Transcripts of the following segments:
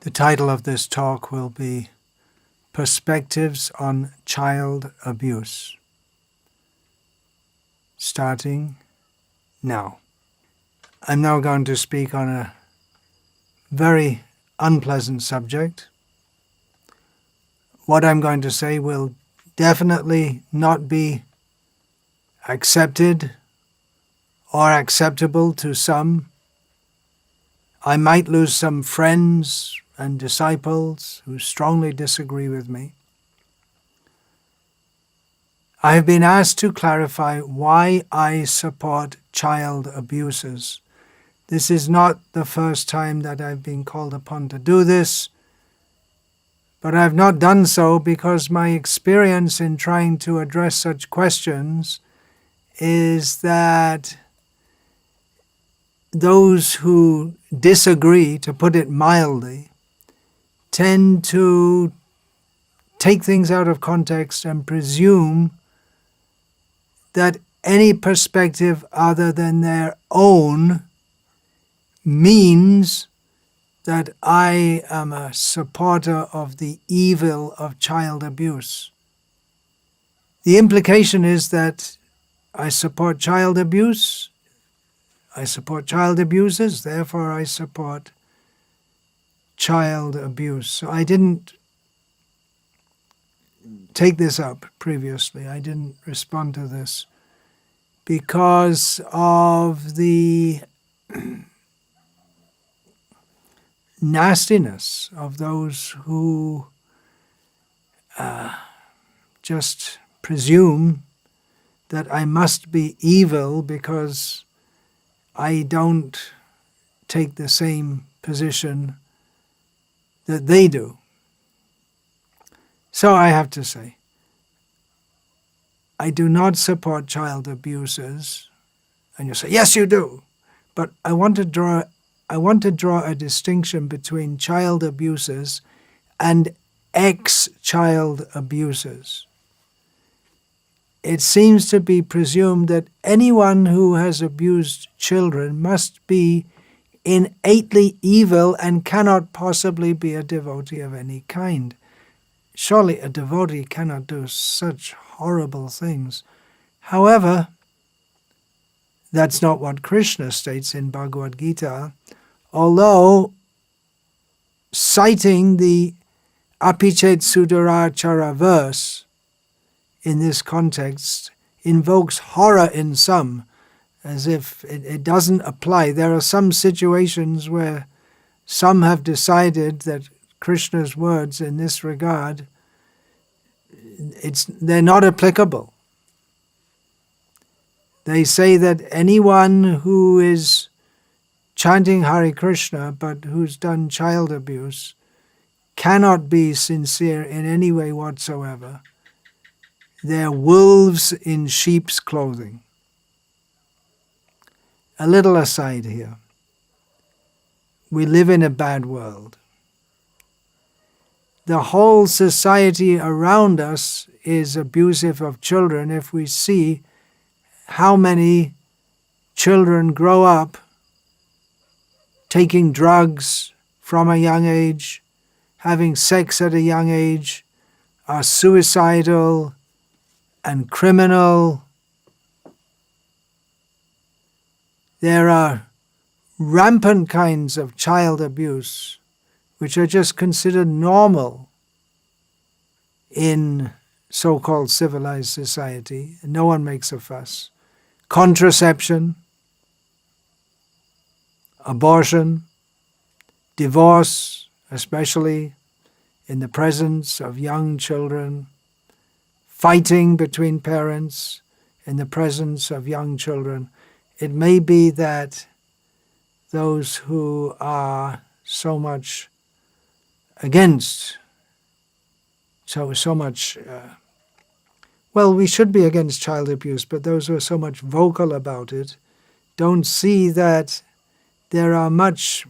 The title of this talk will be Perspectives on Child Abuse, starting now. I'm now going to speak on a very unpleasant subject. What I'm going to say will definitely not be accepted or acceptable to some. I might lose some friends and disciples who strongly disagree with me. I have been asked to clarify why I support child abusers. This is not the first time that I've been called upon to do this, but I've not done so because my experience in trying to address such questions is that those who disagree, to put it mildly, tend to take things out of context and presume that any perspective other than their own means that I am a supporter of the evil of child abuse. The implication is that I support child abuse, I support child abusers, therefore I support child abuse. So I didn't take this up previously. I didn't respond to this because of the nastiness of those who just presume that I must be evil because I don't take the same position that they do. So I have to say, I do not support child abusers. And you say, yes, you do. But I want to draw a distinction between child abusers and ex-child abusers. It seems to be presumed that anyone who has abused children must be innately evil and cannot possibly be a devotee of any kind. Surely a devotee cannot do such horrible things. However, that's not what Krishna states in Bhagavad Gita, although citing the Apichet Sudarachara verse in this context invokes horror in some, as if it doesn't apply. There are some situations where some have decided that Krishna's words in this regard, they're not applicable. They say that anyone who is chanting Hare Krishna but who's done child abuse cannot be sincere in any way whatsoever. They're wolves in sheep's clothing. A little aside here. We live in a bad world. The whole society around us is abusive of children if we see how many children grow up taking drugs from a young age, having sex at a young age, are suicidal and criminal. There are rampant kinds of child abuse which are just considered normal in so-called civilized society. No one makes a fuss. Contraception, abortion, divorce, especially in the presence of young children, fighting between parents in the presence of young children. It may be that those who are so much against, we should be against child abuse, but those who are so much vocal about it don't see that there are much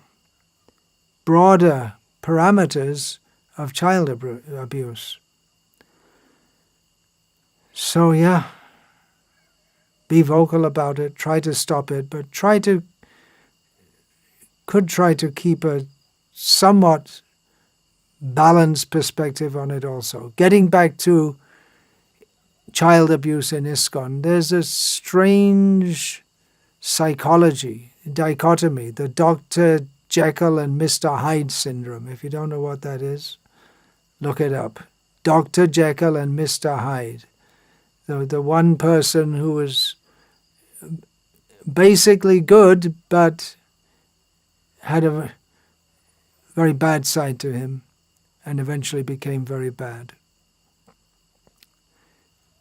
broader parameters of child abuse. So yeah, be vocal about it, try to stop it, but try to keep a somewhat balanced perspective on it also. Getting back to child abuse in ISKCON, there's a strange psychology, dichotomy, the Dr. Jekyll and Mr. Hyde syndrome. If you don't know what that is, look it up. Dr. Jekyll and Mr. Hyde. The one person who was basically good, but had a very bad side to him and eventually became very bad.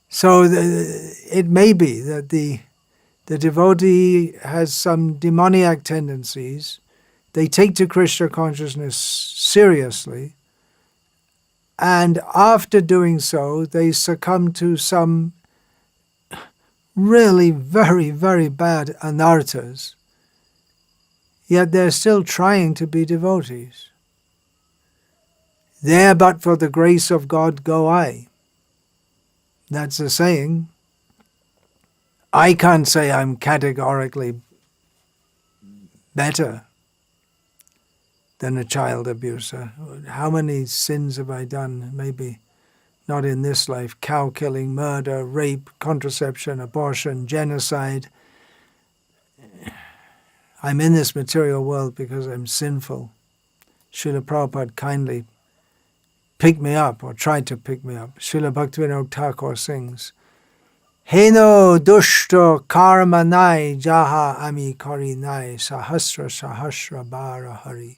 So it may be that the devotee has some demoniac tendencies. They take to Krishna consciousness seriously, and after doing so, they succumb to some really very, very bad anarthas, yet they're still trying to be devotees. There but for the grace of God go I. That's a saying. I can't say I'm categorically better than a child abuser. How many sins have I done? Maybe not in this life. Cow killing, murder, rape, contraception, abortion, genocide. I'm in this material world because I'm sinful. Srila Prabhupada kindly picked me up, or tried to pick me up. Srila Bhaktivinoda Thakur sings, Heno dushto karma nai jaha ami kari nai sahasra bara hari.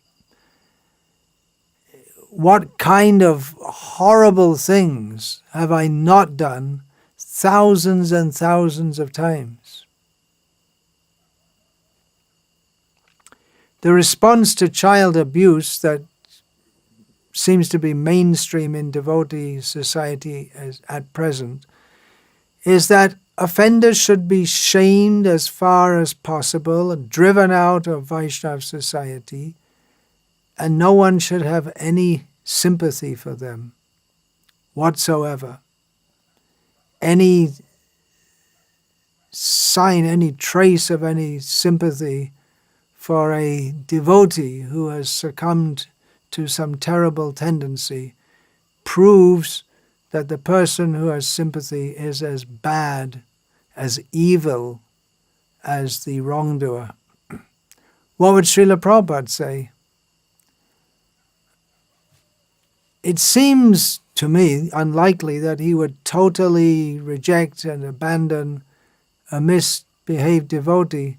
What kind of horrible things have I not done thousands and thousands of times? The response to child abuse that seems to be mainstream in devotee society at present is that offenders should be shamed as far as possible and driven out of Vaishnava society, and no one should have any sympathy for them whatsoever. Any sign, any trace of any sympathy for a devotee who has succumbed to some terrible tendency proves that the person who has sympathy is as bad, as evil as the wrongdoer. What would Srila Prabhupada say? It seems to me unlikely that he would totally reject and abandon a misbehaved devotee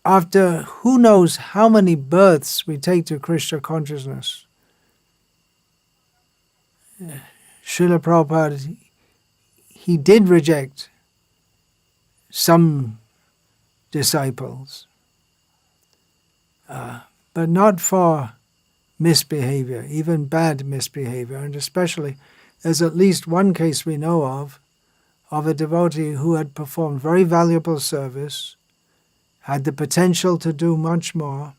after who knows how many births we take to Krishna consciousness. Srila Prabhupada, he did reject some disciples, but not for misbehavior, even bad misbehavior. And especially, there's at least one case we know of a devotee who had performed very valuable service, had the potential to do much more.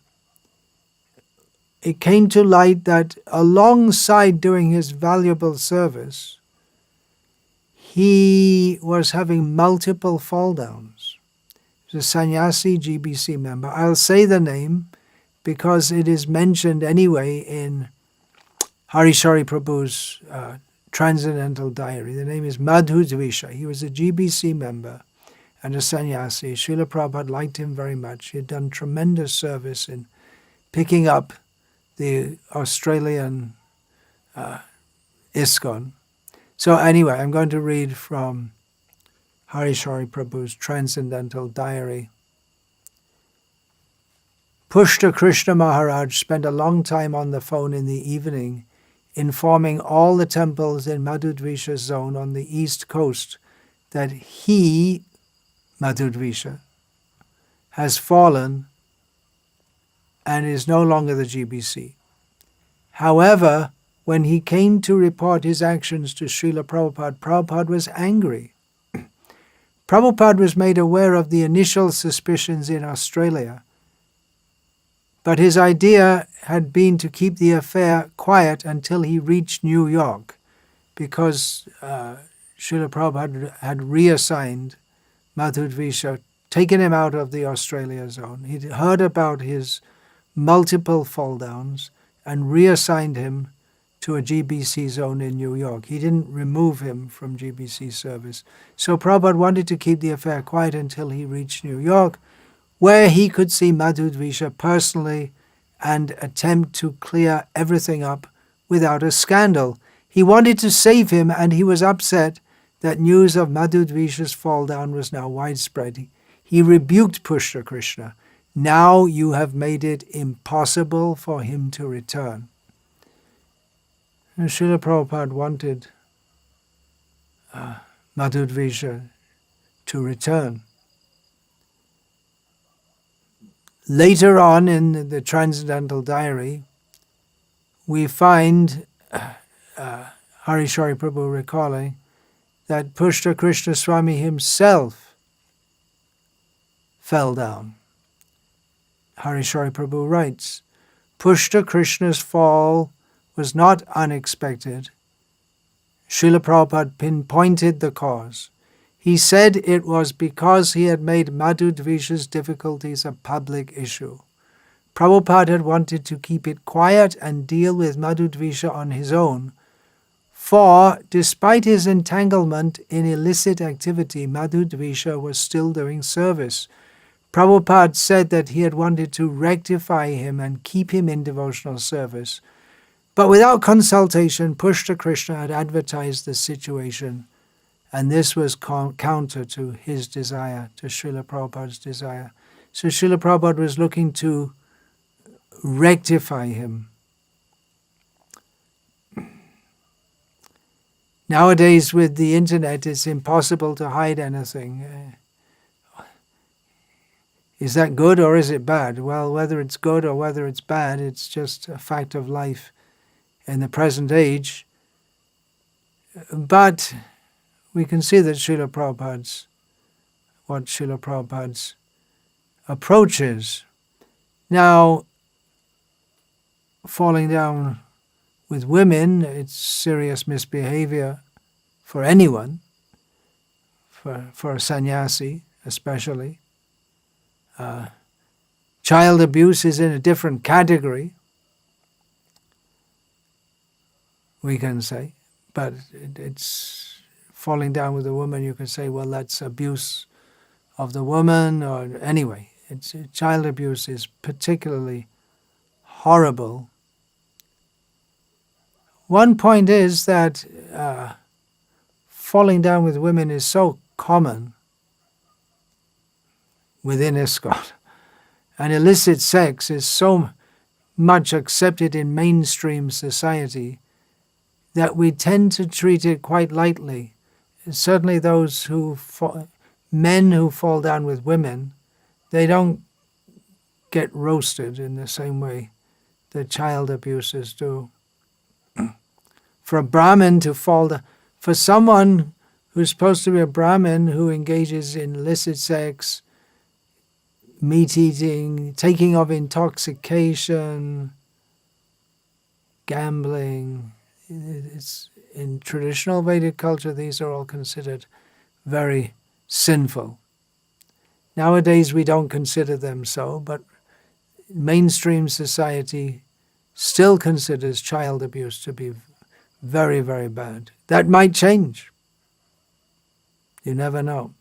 It came to light that alongside doing his valuable service, he was having multiple fall downs. He was a sannyasi GBC member. I'll say the name because it is mentioned anyway in Harishari Prabhu's Transcendental Diary. The name is Madhudvisha. He was a GBC member and a sannyasi. Srila Prabhupada liked him very much. He had done tremendous service in picking up the Australian ISKCON. So anyway, I'm going to read from Harishari Prabhu's Transcendental Diary. Pushta Krishna Maharaj spent a long time on the phone in the evening informing all the temples in Madhudvisha zone on the east coast that he, Madhudvisha, has fallen and is no longer the GBC. However, when he came to report his actions to Srila Prabhupada, Prabhupada was angry. Prabhupada was made aware of the initial suspicions in Australia, but his idea had been to keep the affair quiet until he reached New York, because Srila Prabhupada had reassigned Madhudvisha, taken him out of the Australia zone. He'd heard about his multiple fall downs, and reassigned him to a GBC zone in New York. He didn't remove him from GBC service. So Prabhupada wanted to keep the affair quiet until he reached New York, where he could see Madhudvisha personally and attempt to clear everything up without a scandal. He wanted to save him, and he was upset that news of Madhudvisha's fall down was now widespread. He rebuked Pushta Krishna. Now you have made it impossible for him to return. And Srila Prabhupada wanted Madhudvisha to return. Later on in the Transcendental Diary, we find Harishari Prabhu recalling that Pushta Krishna Swami himself fell down. Harishari Prabhu writes, Pushta Krishna's fall was not unexpected. Srila Prabhupada pinpointed the cause. He said it was because he had made Madhudvisha's difficulties a public issue. Prabhupada had wanted to keep it quiet and deal with Madhudvisha on his own, for despite his entanglement in illicit activity, Madhudvisha was still doing service. Prabhupada said that he had wanted to rectify him and keep him in devotional service. But without consultation, Pushta Krishna had advertised the situation, and this was counter to his desire, to Srila Prabhupada's desire. So Srila Prabhupada was looking to rectify him. Nowadays, with the internet, it's impossible to hide anything. Is that good or is it bad? Well, whether it's good or whether it's bad, it's just a fact of life in the present age. But we can see that Srila Prabhupada's approach is. Now, falling down with women, it's serious misbehavior for anyone, for a sannyasi especially. Child abuse is in a different category, we can say, but it's falling down with a woman. You can say, well, that's abuse of the woman, or anyway, child abuse is particularly horrible. One point is that falling down with women is so common within ISKCON, and illicit sex is so much accepted in mainstream society that we tend to treat it quite lightly. Certainly those men who fall down with women, they don't get roasted in the same way that child abusers do. For a Brahmin to fall down, for someone who's supposed to be a Brahmin who engages in illicit sex, meat eating, taking of intoxication, gambling, in traditional Vedic culture, these are all considered very sinful. Nowadays we don't consider them so, but mainstream society still considers child abuse to be very, very bad. That might change. You never know.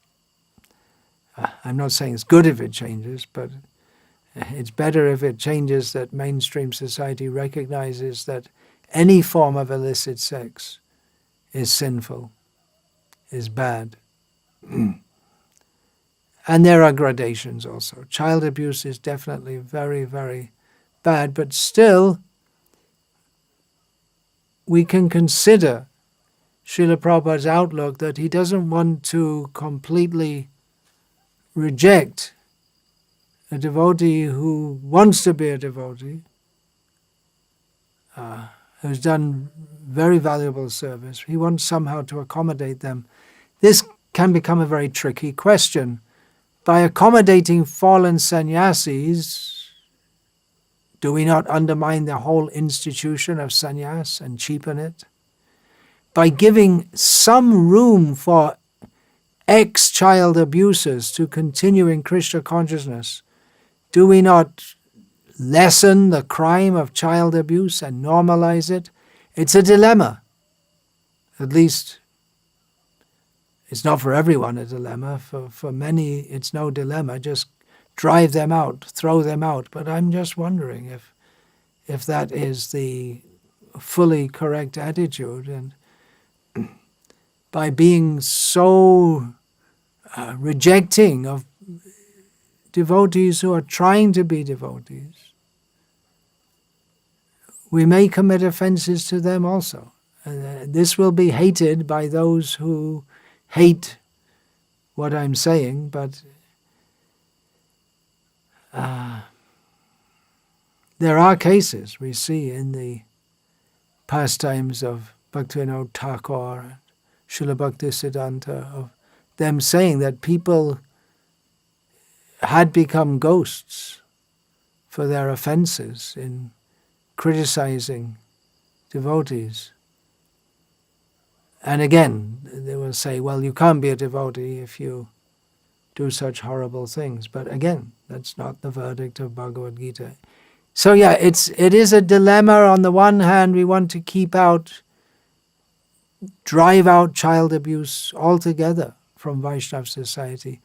I'm not saying it's good if it changes, but it's better if it changes, that mainstream society recognizes that any form of illicit sex is sinful, is bad. And there are gradations also. Child abuse is definitely very, very bad, but still we can consider Srila Prabhupada's outlook that he doesn't want to completely reject a devotee who wants to be a devotee, who's done very valuable service. He wants somehow to accommodate them. This can become a very tricky question. By accommodating fallen sannyasis, do we not undermine the whole institution of sannyas and cheapen it? By giving some room for ex-child abusers to continue in Krishna consciousness, do we not lessen the crime of child abuse and normalize it. It's a dilemma. At least it's not for everyone a dilemma. For many, it's no dilemma. Just drive them out, throw them out. But I'm just wondering if that is the fully correct attitude. And by being so rejecting of devotees who are trying to be devotees, we may commit offenses to them also. This will be hated by those who hate what I'm saying, but there are cases we see in the pastimes of Bhaktivinoda Thakur and Srila Bhaktisiddhanta of them saying that people had become ghosts for their offenses in criticizing devotees. And again, they will say, well, you can't be a devotee if you do such horrible things. But again, that's not the verdict of Bhagavad Gita. So yeah, it is a dilemma. On the one hand, we want to drive out child abuse altogether from Vaishnava society.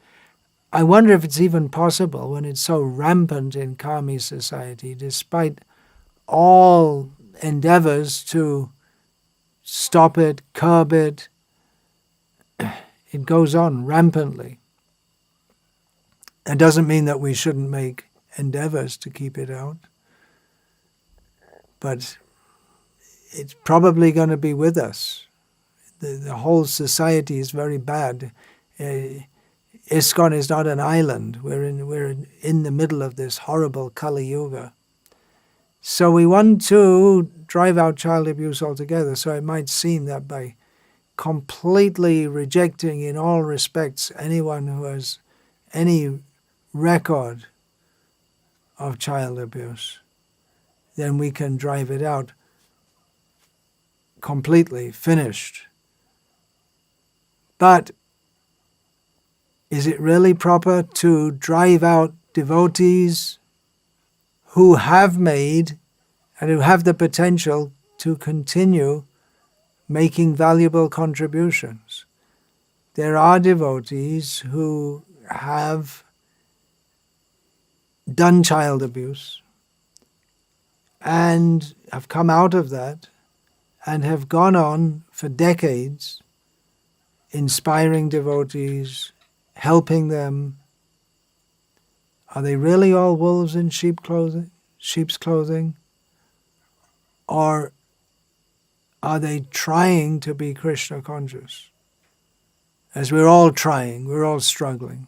I wonder if it's even possible when it's so rampant in Kami society, despite all endeavors to stop it, curb it, it goes on rampantly. It doesn't mean that we shouldn't make endeavors to keep it out, but it's probably going to be with us. The whole society is very bad. ISKCON is not an island. We're in the middle of this horrible Kali Yuga. So we want to drive out child abuse altogether. So it might seem that by completely rejecting in all respects anyone who has any record of child abuse, then we can drive it out completely, finished. But is it really proper to drive out devotees who have made and who have the potential to continue making valuable contributions? There are devotees who have done child abuse and have come out of that and have gone on for decades inspiring devotees, helping them. Are they really all wolves in sheep's clothing? Or are they trying to be Krishna conscious? As we're all trying, we're all struggling.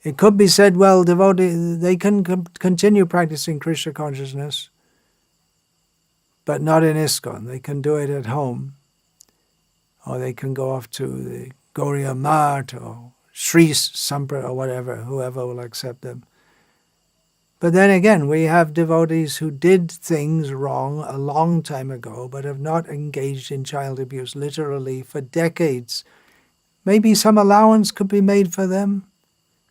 It could be said, well, devotees, they can continue practicing Krishna consciousness, but not in ISKCON. They can do it at home, or they can go off to the Gauriya Math or Sri Sampradaya or whatever, whoever will accept them. But then again, we have devotees who did things wrong a long time ago, but have not engaged in child abuse literally for decades. Maybe some allowance could be made for them,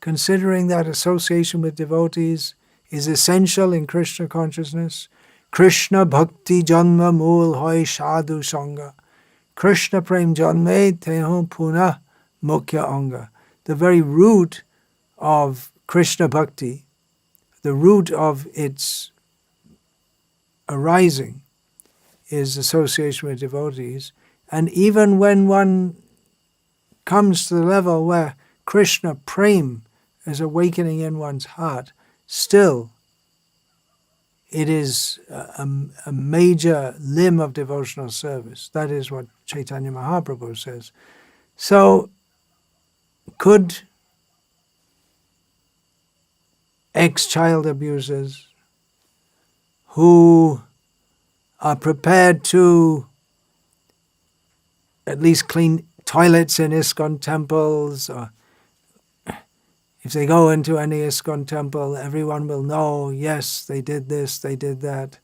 considering that association with devotees is essential in Krishna consciousness. Krishna bhakti janma mool hoy sadhu sangha. Krishna prem janme teho puna mukhya anga. The very root of Krishna bhakti, the root of its arising, is association with devotees. And even when one comes to the level where Krishna prem is awakening in one's heart, still it is a major limb of devotional service. That is what Chaitanya Mahaprabhu says. So, could ex-child abusers who are prepared to at least clean toilets in ISKCON temples, or if they go into any ISKCON temple, everyone will know, yes, they did this, they did that.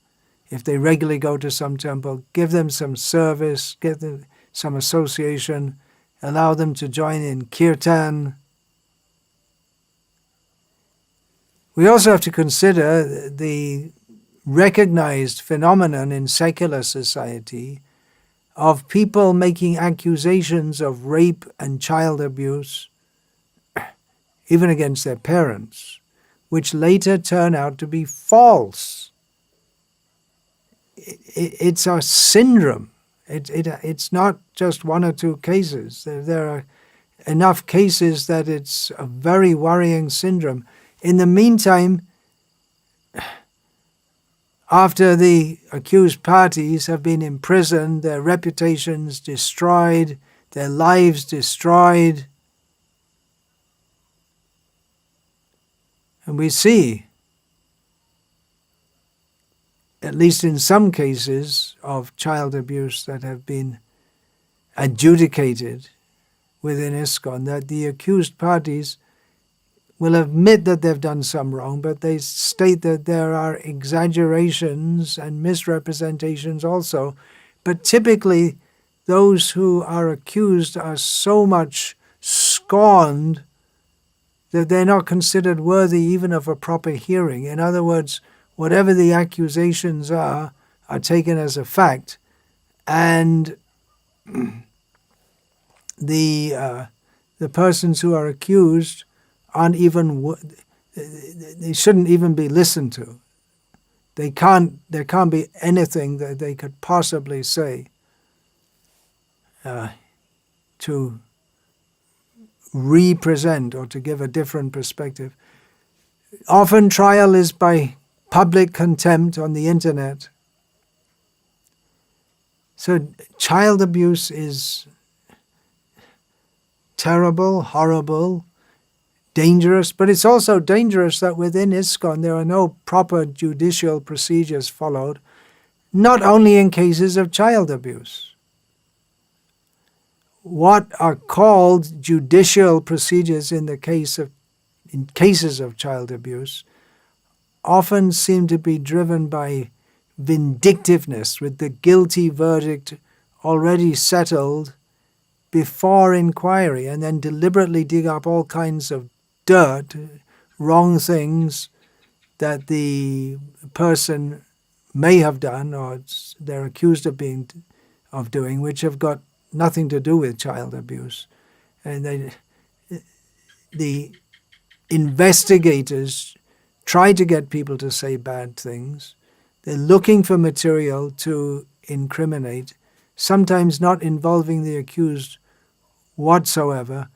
If they regularly go to some temple, give them some service, give them some association, allow them to join in kirtan. We also have to consider the recognized phenomenon in secular society of people making accusations of rape and child abuse, even against their parents, which later turn out to be false. It's a syndrome. It's not just one or two cases. There are enough cases that it's a very worrying syndrome. In the meantime, after the accused parties have been imprisoned, their reputations destroyed, their lives destroyed, and we see, at least in some cases of child abuse that have been adjudicated within ISKCON, that the accused parties will admit that they've done some wrong, but they state that there are exaggerations and misrepresentations also. But typically, those who are accused are so much scorned that they're not considered worthy even of a proper hearing. In other words, whatever the accusations are taken as a fact, and the persons who are accused aren't even, they shouldn't even be listened to. There can't be anything that they could possibly say to represent or to give a different perspective. Often trial is by public contempt on the internet. So child abuse is terrible, horrible, dangerous, but it's also dangerous that within ISKCON there are no proper judicial procedures followed, not only in cases of child abuse. What are called judicial procedures in cases of child abuse often seem to be driven by vindictiveness, with the guilty verdict already settled before inquiry, and then deliberately dig up all kinds of dirt, wrong things that the person may have done or they're accused of doing, which have got nothing to do with child abuse. And the investigators try to get people to say bad things. They're looking for material to incriminate, sometimes not involving the accused whatsoever,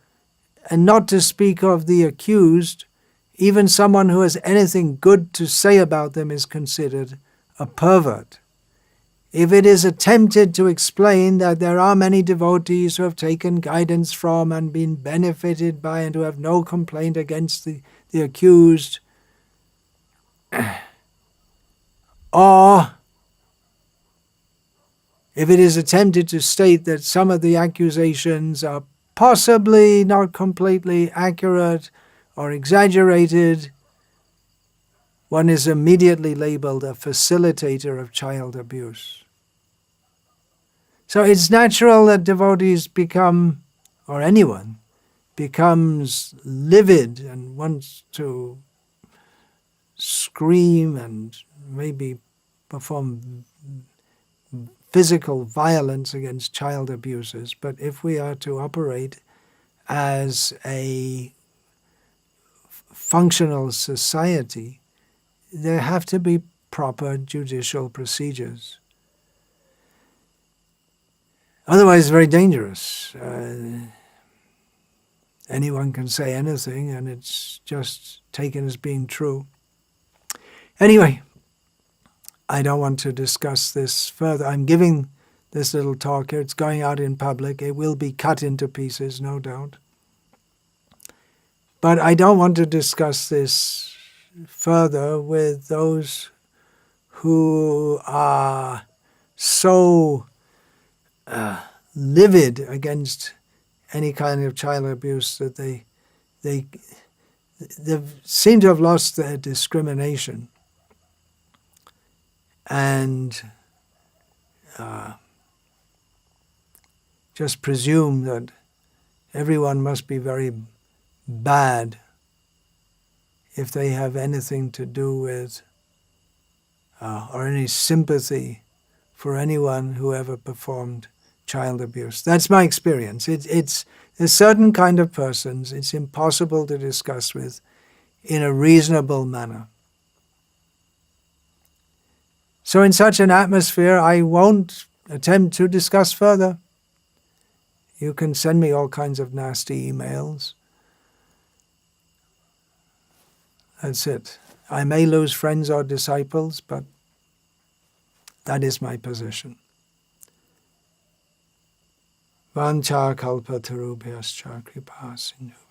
and not to speak of the accused, even someone who has anything good to say about them is considered a pervert. If it is attempted to explain that there are many devotees who have taken guidance from and been benefited by and who have no complaint against the accused, or if it is attempted to state that some of the accusations are possibly not completely accurate or exaggerated, one is immediately labeled a facilitator of child abuse. So it's natural that devotees become, or anyone, becomes livid and wants to scream and maybe perform physical violence against child abusers. But if we are to operate as a functional society, there have to be proper judicial procedures. Otherwise, it's very dangerous. Anyone can say anything, and it's just taken as being true. Anyway, I don't want to discuss this further. I'm giving this little talk here. It's going out in public. It will be cut into pieces, no doubt. But I don't want to discuss this further with those who are so livid against any kind of child abuse that they seem to have lost their discrimination and just presume that everyone must be very bad if they have anything to do with or any sympathy for anyone who ever performed child abuse. That's my experience. It's a certain kind of persons it's impossible to discuss with in a reasonable manner. So in such an atmosphere, I won't attempt to discuss further. You can send me all kinds of nasty emails. That's it. I may lose friends or disciples, but that is my position. Vancha kalpatarubhyascha kripa sindhu